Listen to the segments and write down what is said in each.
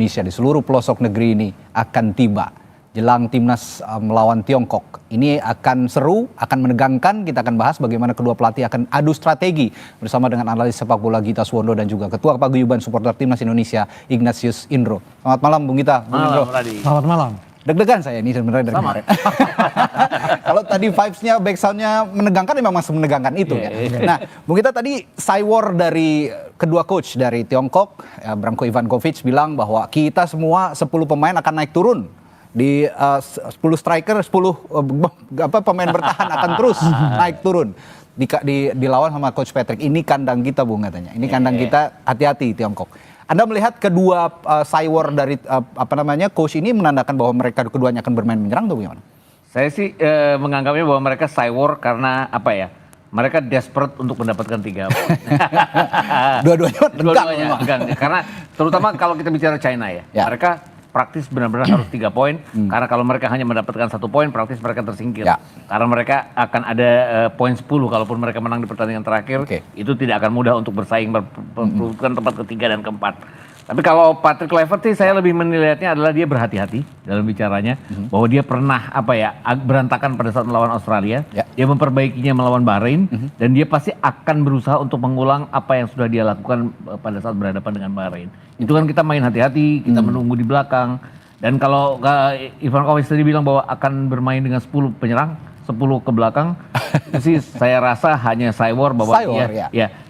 Indonesia di seluruh pelosok negeri ini akan tiba jelang timnas melawan Tiongkok. Ini akan seru, akan menegangkan. Kita akan bahas bagaimana kedua pelatih akan adu strategi bersama dengan analis sepak bola Gita Suwondo dan juga Ketua Paguyuban Supporter Timnas Indonesia Ignatius Indro. Selamat malam Bung Gita. Bung Indro. Selamat malam. Deg-degan saya ini sebenarnya dari kemarin. Kalau tadi vibes-nya, backsound-nya menegangkan, memang masih menegangkan itu ya. Nah, Bung Gita tadi war dari kedua coach dari Tiongkok, Branko Ivankovic bilang bahwa kita semua 10 pemain akan naik turun. Di 10 striker, 10 pemain bertahan akan terus naik turun. Dilawan sama Coach Patrick. Ini kandang kita, Bung, katanya. Ini kandang kita, hati-hati Tiongkok. Anda melihat kedua war dari coach ini menandakan bahwa mereka keduanya akan bermain menyerang atau bagaimana? Saya sih menganggapnya bahwa mereka war karena apa ya? Mereka desperate untuk mendapatkan 3 poin. Dua-duanya tegang. Karena terutama kalau kita bicara China ya. Mereka praktis benar-benar harus 3 poin. Karena kalau mereka hanya mendapatkan 1 poin, praktis mereka tersingkir. Karena mereka akan ada poin 10 kalaupun mereka menang di pertandingan terakhir. Itu tidak akan mudah untuk bersaing memperebutkan tempat ketiga dan keempat. Tapi kalau Patrick Kluivert sih saya lebih menilainya adalah dia berhati-hati dalam bicaranya. Bahwa dia pernah berantakan pada saat melawan Australia. Dia memperbaikinya melawan Bahrain. Dan dia pasti akan berusaha untuk mengulang apa yang sudah dia lakukan pada saat berhadapan dengan Bahrain. Itu kan kita main hati-hati, kita menunggu di belakang. Dan kalau Ivankovic tadi bilang bahwa akan bermain dengan 10 penyerang, 10 ke belakang, itu sih saya rasa hanya war bahwa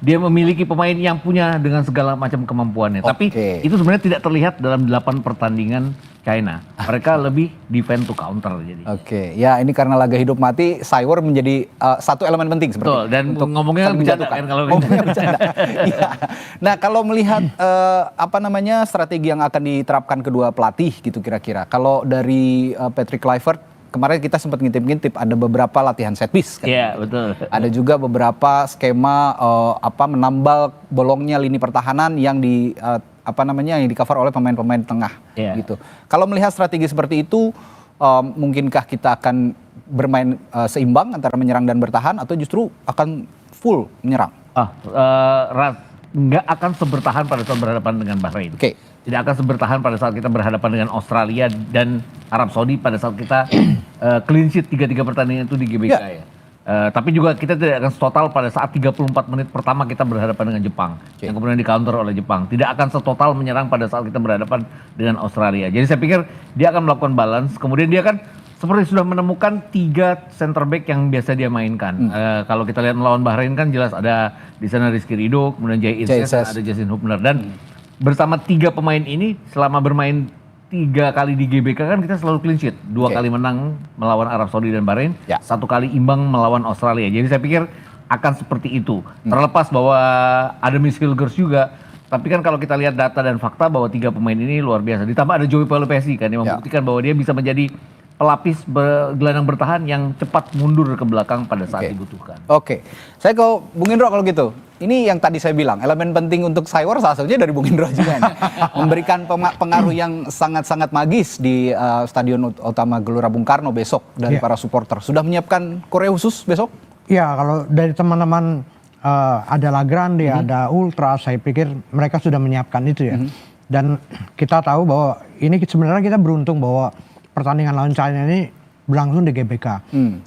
dia memiliki pemain yang punya dengan segala macam kemampuannya. Tapi itu sebenarnya tidak terlihat dalam 8 pertandingan China. Mereka lebih defend to counter jadi. Ya ini karena laga hidup mati, war menjadi satu elemen penting seperti. Betul, dan untuk ngomongnya bercanda kan kalau bercanda. Nah, kalau melihat strategi yang akan diterapkan kedua pelatih gitu kira-kira. Kalau dari Patrick Kluivert, kemarin kita sempat ngintip-ngintip ada beberapa latihan set piece kan. Iya, betul. Ada juga beberapa skema menambal bolongnya lini pertahanan yang yang di-cover oleh pemain-pemain tengah gitu. Kalau melihat strategi seperti itu, mungkinkah kita akan bermain seimbang antara menyerang dan bertahan atau justru akan full menyerang? Nggak akan sebertahan pada saat berhadapan dengan Bahrain. Tidak akan sebertahan pada saat kita berhadapan dengan Australia dan Arab Saudi pada saat kita clean sheet 3-3 pertandingan itu di GBK ya. Tapi juga kita tidak akan total pada saat 34 menit pertama kita berhadapan dengan Jepang. Yang kemudian di counter oleh Jepang. Tidak akan setotal menyerang pada saat kita berhadapan dengan Australia. Jadi saya pikir dia akan melakukan balance. Kemudian dia kan seperti sudah menemukan 3 center back yang biasa dia mainkan. Kalau kita lihat melawan Bahrain kan jelas ada di sana Rizky Ridho, kemudian Jay Ises, ada Justin Hubner. Dan bersama 3 pemain ini selama bermain 3 kali di GBK kan kita selalu clean sheet. 2 kali menang melawan Arab Saudi dan Bahrain, 1 kali imbang melawan Australia. Jadi saya pikir akan seperti itu. Terlepas bahwa ada Miss Hilgers juga, tapi kan kalau kita lihat data dan fakta bahwa 3 pemain ini luar biasa. Ditambah ada Joey Pelopesi kan yang membuktikan bahwa dia bisa menjadi pelapis gelandang bertahan yang cepat mundur ke belakang pada saat dibutuhkan. Saya ke Bung Indro kalau gitu. Ini yang tadi saya bilang, elemen penting untuk war salah satunya dari Bung Indro juga nih. Memberikan pengaruh yang sangat-sangat magis di Stadion Utama Gelora Bung Karno besok dari para supporter. Sudah menyiapkan koreo khusus besok? Ya, kalau dari teman-teman ada La Grande, ada Ultra, saya pikir mereka sudah menyiapkan itu ya. Dan kita tahu bahwa ini sebenarnya kita beruntung bahwa pertandingan lawan China ini berlangsung di GBK.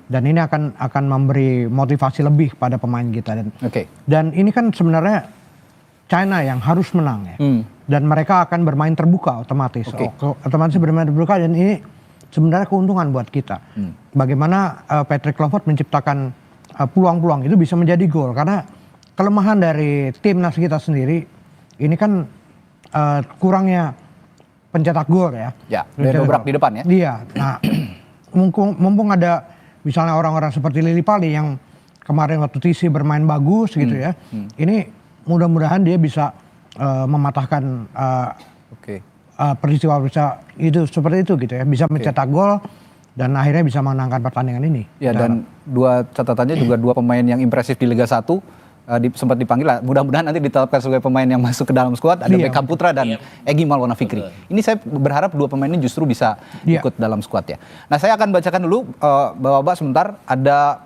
Dan ini akan memberi motivasi lebih pada pemain kita. Dan ini kan sebenarnya China yang harus menang ya. Dan mereka akan bermain terbuka otomatis. Otomatis bermain terbuka dan ini sebenarnya keuntungan buat kita. Bagaimana Patrick Kluivert menciptakan peluang-peluang itu bisa menjadi gol. Karena kelemahan dari timnas kita sendiri ini kan kurangnya pencetak gol ya. Dan dobrak di depan ya. Iya. Nah, mumpung ada misalnya orang-orang seperti Lily Pali yang kemarin waktu TC bermain bagus gitu ya. Ini mudah-mudahan dia bisa mematahkan peristiwa itu seperti itu gitu ya. Bisa mencetak gol dan akhirnya bisa menangkan pertandingan ini. Ya, dan 2 catatannya juga 2 pemain yang impresif di Liga 1. Sempat dipanggil lah, mudah-mudahan nanti ditetapkan sebagai pemain yang masuk ke dalam skuad, ada Beckham Putra dan Egy Maulana Fikri. Ini saya berharap 2 pemain ini justru bisa ikut dalam skuad ya. Nah, saya akan bacakan dulu Bapak-bapak sebentar, ada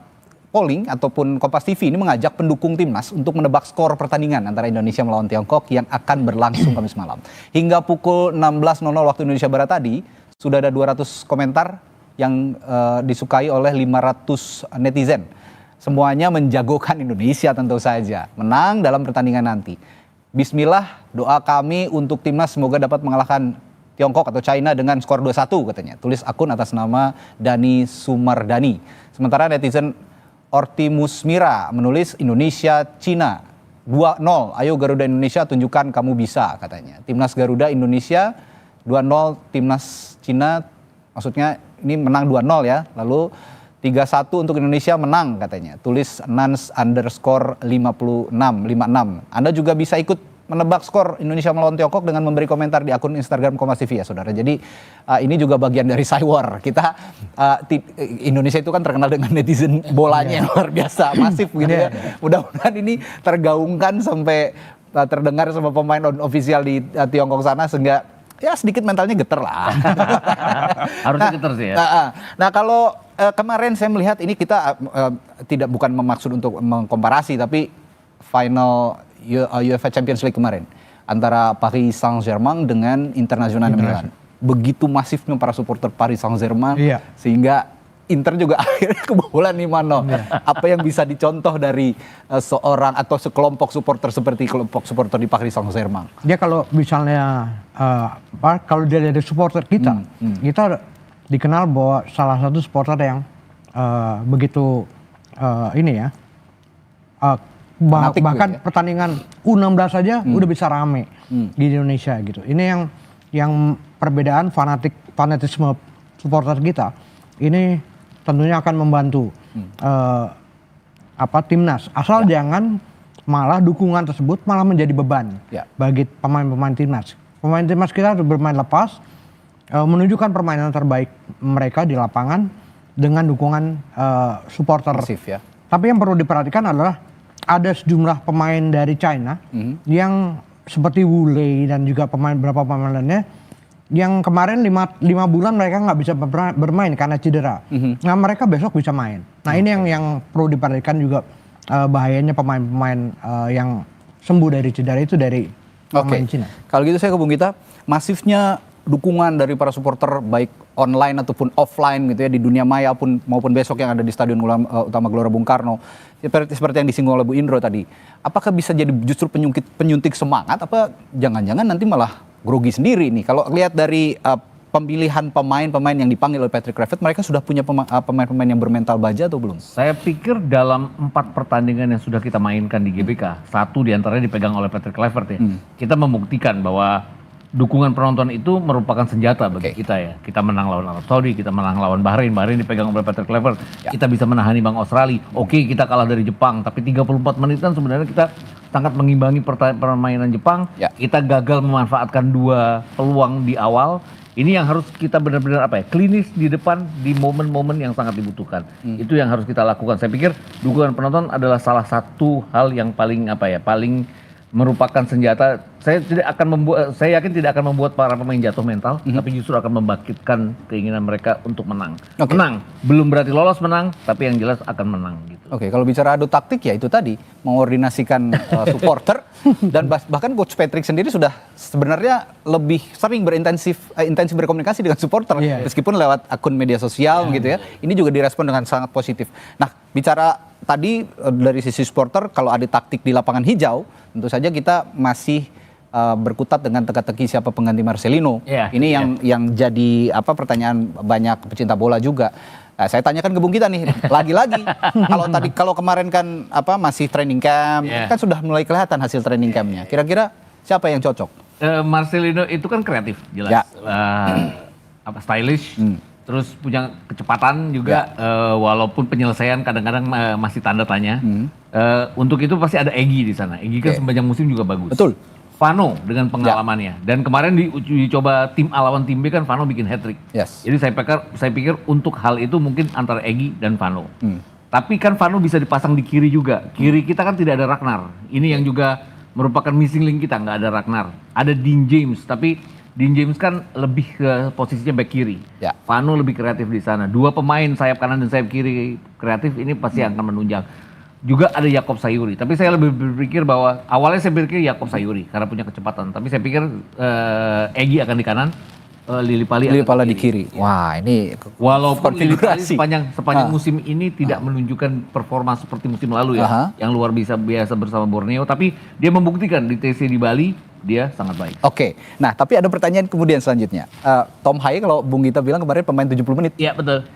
polling ataupun Kompas TV ini mengajak pendukung timnas untuk menebak skor pertandingan antara Indonesia melawan Tiongkok yang akan berlangsung Kamis malam. Hingga pukul 16.00 waktu Indonesia Barat tadi, sudah ada 200 komentar yang disukai oleh 500 netizen. Semuanya menjagokan Indonesia tentu saja menang dalam pertandingan nanti. Bismillah, doa kami untuk timnas semoga dapat mengalahkan Tiongkok atau China dengan skor 2-1 katanya. Tulis akun atas nama Dani Sumardani. Sementara netizen Ortimus Mira menulis Indonesia Cina 2-0. Ayo Garuda Indonesia tunjukkan kamu bisa katanya. Timnas Garuda Indonesia 2-0, timnas Cina maksudnya ini menang 2-0 ya. Lalu 3-1 untuk Indonesia menang katanya. Tulis Nans_56. Anda juga bisa ikut menebak skor Indonesia melawan Tiongkok dengan memberi komentar di akun Instagram Kompas TV ya saudara. Jadi ini juga bagian dari Cywar. Kita Indonesia itu kan terkenal dengan netizen bolanya yang luar biasa, masif gitu ya. Mudah-mudahan ini tergaungkan sampai terdengar sama pemain ofisial di Tiongkok sana sehingga ya sedikit mentalnya geter lah. Harusnya geter sih ya. Nah kalau kemarin saya melihat ini kita bukan memaksud untuk mengkomparasi tapi final UEFA Champions League kemarin antara Paris Saint-Germain dengan Internazionale Milan. Begitu masifnya para supporter Paris Saint-Germain sehingga Inter juga akhirnya kebobolan 5-0. Apa yang bisa dicontoh dari seorang atau sekelompok supporter seperti kelompok supporter di Paris Saint-Germain? Dia kalau misalnya kalau dia dari supporter kita, kita dikenal bahwa salah satu supporter yang begitu bahkan pertandingan U16 saja udah bisa rame di Indonesia gitu. Ini yang perbedaan fanatisme supporter kita. Ini tentunya akan membantu timnas. Asal jangan malah dukungan tersebut malah menjadi beban bagi pemain-pemain timnas. Pemain timnas kita harus bermain lepas, menunjukkan permainan terbaik mereka di lapangan dengan dukungan supporter. Masif, ya. Tapi yang perlu diperhatikan adalah ada sejumlah pemain dari China yang seperti Wu Lei dan juga beberapa pemain lainnya yang kemarin 5 bulan mereka nggak bisa bermain karena cedera. Nah mereka besok bisa main. Nah ini yang perlu diperhatikan juga bahayanya pemain-pemain yang sembuh dari cedera itu dari pemain Cina. Kalau gitu saya ke Bung Gita, masifnya dukungan dari para supporter baik online ataupun offline gitu ya di dunia maya maupun besok yang ada di Stadion Utama Gelora Bung Karno seperti yang disinggung oleh Bu Indro tadi, apakah bisa jadi justru penyuntik semangat apa jangan-jangan nanti malah grogi sendiri nih? Kalau lihat dari pemilihan pemain yang dipanggil oleh Patrick Kluivert, mereka sudah punya pemain-pemain yang bermental baja atau belum? Saya pikir dalam 4 pertandingan yang sudah kita mainkan di GBK, 1 diantaranya dipegang oleh Patrick Kluivert ya. Kita membuktikan bahwa dukungan penonton itu merupakan senjata bagi kita ya. Kita menang lawan Arab Saudi, kita menang lawan Bahrain dipegang oleh Patrick Kluivert. Kita bisa menahani Bang Australia. Oke, kita kalah dari Jepang, tapi 34 menit kan sebenarnya kita sangat mengimbangi permainan Jepang. Kita gagal memanfaatkan 2 peluang di awal. Ini yang harus kita benar-benar klinis di depan di momen-momen yang sangat dibutuhkan. Itu yang harus kita lakukan. Saya pikir dukungan penonton adalah salah satu hal yang paling paling merupakan senjata. Saya yakin tidak akan membuat para pemain jatuh mental, tapi justru akan membangkitkan keinginan mereka untuk menang. Menang, belum berarti lolos menang, tapi yang jelas akan menang gitu. Kalau bicara adu taktik ya itu tadi, mengordinasikan supporter dan bahkan Coach Patrick sendiri sudah sebenarnya lebih sering intensif berkomunikasi dengan supporter meskipun lewat akun media sosial gitu ya. Ini juga direspon dengan sangat positif. Nah, bicara tadi dari sisi supporter, kalau ada taktik di lapangan hijau, tentu saja kita masih berkutat dengan teka-teki siapa pengganti Marcelino. Ini yang jadi pertanyaan banyak pecinta bola juga. Nah, saya tanyakan ke Bung Gita nih, lagi-lagi kalau kemarin kan masih training camp, kan sudah mulai kelihatan hasil training campnya. Kira-kira siapa yang cocok? Marcelino itu kan kreatif, jelas. Stylish. Terus punya kecepatan juga, walaupun penyelesaian kadang-kadang masih tanda tanya. Untuk itu pasti ada Egy di sana. Egy kan sepanjang musim juga bagus. Betul. Vano dengan pengalamannya. Dan kemarin dicoba tim A lawan tim B kan Vano bikin hat-trick. Jadi saya pikir untuk hal itu mungkin antara Egy dan Vano. Tapi kan Vano bisa dipasang di kiri juga. Kiri kita kan tidak ada Ragnar. Ini yang juga merupakan missing link kita, nggak ada Ragnar. Ada Dean James, tapi Dean James kan lebih ke posisinya back kiri. Ya. Vano lebih kreatif di sana. Dua pemain sayap kanan dan sayap kiri kreatif ini pasti akan menunjang. Juga ada Yakob Sayuri. Tapi saya lebih berpikir bahwa awalnya saya berpikir Yakob Sayuri karena punya kecepatan. Tapi saya pikir Egy akan di kanan, Lili Pali di kiri. Wah, ini walaupun Lili Pali konfigurasi. sepanjang musim ini tidak menunjukkan performa seperti musim lalu ya, yang luar biasa bersama Borneo, tapi dia membuktikan di TC di Bali dia sangat baik. Oke, nah tapi ada pertanyaan kemudian selanjutnya. Tom Haye kalau Bung Gita bilang kemarin pemain 70 menit. Iya betul.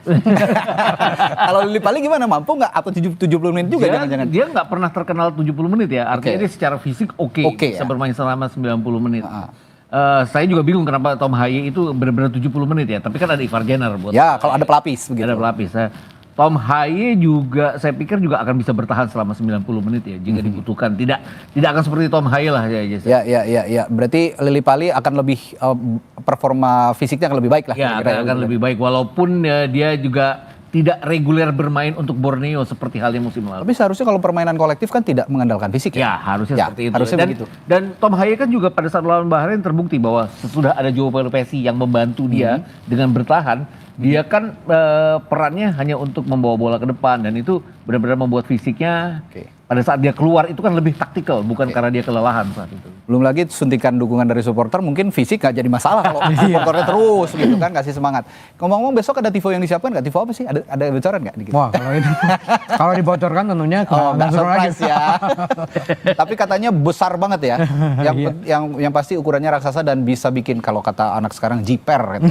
Kalau Lili Pali gimana, mampu nggak atau 70 menit juga jangan-jangan? Dia nggak pernah terkenal 70 menit ya, artinya dia secara fisik oke, bisa ya? bermain selama 90 menit. Saya juga bingung kenapa Tom Haye itu benar-benar 70 menit ya, tapi kan ada Ivar Jenner buat. Ya, kalau ada pelapis begitu. Ada pelapis. Tom Haye juga saya pikir juga akan bisa bertahan selama 90 menit ya jika dibutuhkan. Tidak akan seperti Tom Haye lah ya. Ya. Berarti Lili Pali akan lebih performa fisiknya akan lebih baik lah. Ya, akan lebih baik walaupun dia juga tidak reguler bermain untuk Borneo seperti halnya musim lalu. Tapi seharusnya kalau permainan kolektif kan tidak mengandalkan fisik ya. Harusnya seperti itu. Harusnya begitu. Dan Tom Haye kan juga pada saat lawan Bahrain terbukti bahwa sesudah ada Joao Pelopessi yang membantu dia dengan bertahan, dia kan perannya hanya untuk membawa bola ke depan dan itu benar-benar membuat fisiknya pada saat dia keluar itu kan lebih taktikal, bukan karena dia kelelahan saat itu. Belum lagi suntikan dukungan dari supporter, mungkin fisik gak jadi masalah kalau supporternya terus gitu kan, kasih semangat. Ngomong-ngomong besok ada tifo yang disiapkan nggak? Tifo apa sih? Ada bocoran nggak? Wah, kalau itu kalau dibocorkan tentunya nggak surprise ya. Tapi katanya besar banget ya. Yang pasti ukurannya raksasa dan bisa bikin, kalau kata anak sekarang, jiper. Gitu.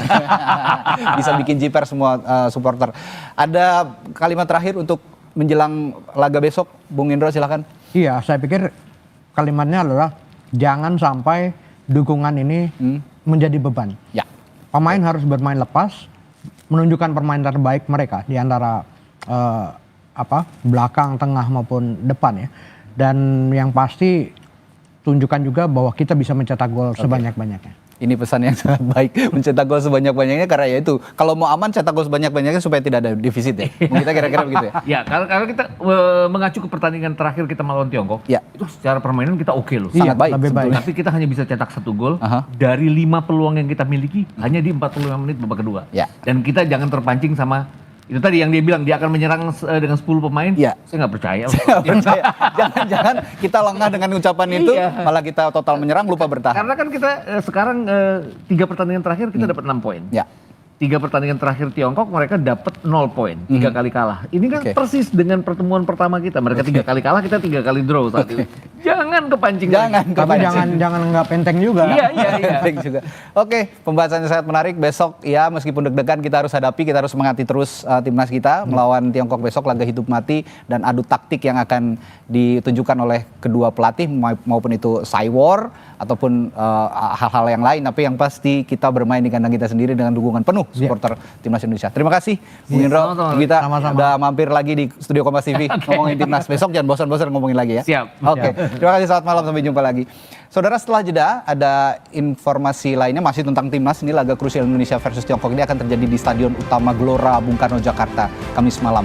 Bisa bikin jiper semua supporter. Ada kalimat terakhir untuk menjelang laga besok, Bung Indro silakan. Iya, saya pikir kalimatnya adalah jangan sampai dukungan ini menjadi beban. Ya. Pemain harus bermain lepas, menunjukkan permainan terbaik mereka di antara belakang, tengah maupun depan ya. Dan yang pasti tunjukkan juga bahwa kita bisa mencetak gol sebanyak-banyaknya. Ini pesan yang sangat baik, mencetak gol sebanyak-banyaknya karena ya itu, kalau mau aman cetak gol sebanyak-banyaknya supaya tidak ada defisit ya. Mungkin kita kira-kira begitu ya. Ya, kalau kita mengacu ke pertandingan terakhir kita melawan Tiongkok, ya, itu secara permainan kita oke loh. Sangat baik. Lebih baik. Tapi kita hanya bisa cetak 1 gol dari 5 peluang yang kita miliki hanya di 45 menit babak kedua. Ya. Dan kita jangan terpancing sama itu tadi yang dia bilang dia akan menyerang dengan 10 pemain. Ya. Saya nggak percaya. Jangan-jangan kita lengah dengan ucapan itu, malah kita total menyerang lupa bertahan. Karena kan kita sekarang 3 pertandingan terakhir kita dapat 6 poin. Ya. 3 pertandingan terakhir Tiongkok mereka dapat 0 poin, 3 kali kalah. Ini kan persis dengan pertemuan pertama kita. Mereka 3 kali kalah, kita 3 kali draw saat itu. Jangan kepancing. Tapi jangan nggak penteng juga. Iya. Penteng juga. Oke, pembahasannya sangat menarik. Besok ya meskipun deg-degan kita harus hadapi, kita harus mengati terus timnas kita melawan Tiongkok besok, laga hidup mati dan adu taktik yang akan ditunjukkan oleh kedua pelatih maupun itu Saywar ataupun hal-hal yang lain. Tapi yang pasti kita bermain di kandang kita sendiri dengan dukungan penuh supporter timnas Indonesia. Terima kasih Bung Indro, kita udah mampir lagi di studio Kompas TV ngomongin timnas. Besok jangan bosan-bosan ngomongin lagi ya. Siap. Oke. Terima kasih, selamat malam, sampai jumpa lagi. Saudara, setelah jeda ada informasi lainnya masih tentang timnas. Ini laga krusial Indonesia versus Tiongkok ini akan terjadi di Stadion Utama Gelora Bung Karno Jakarta Kamis malam.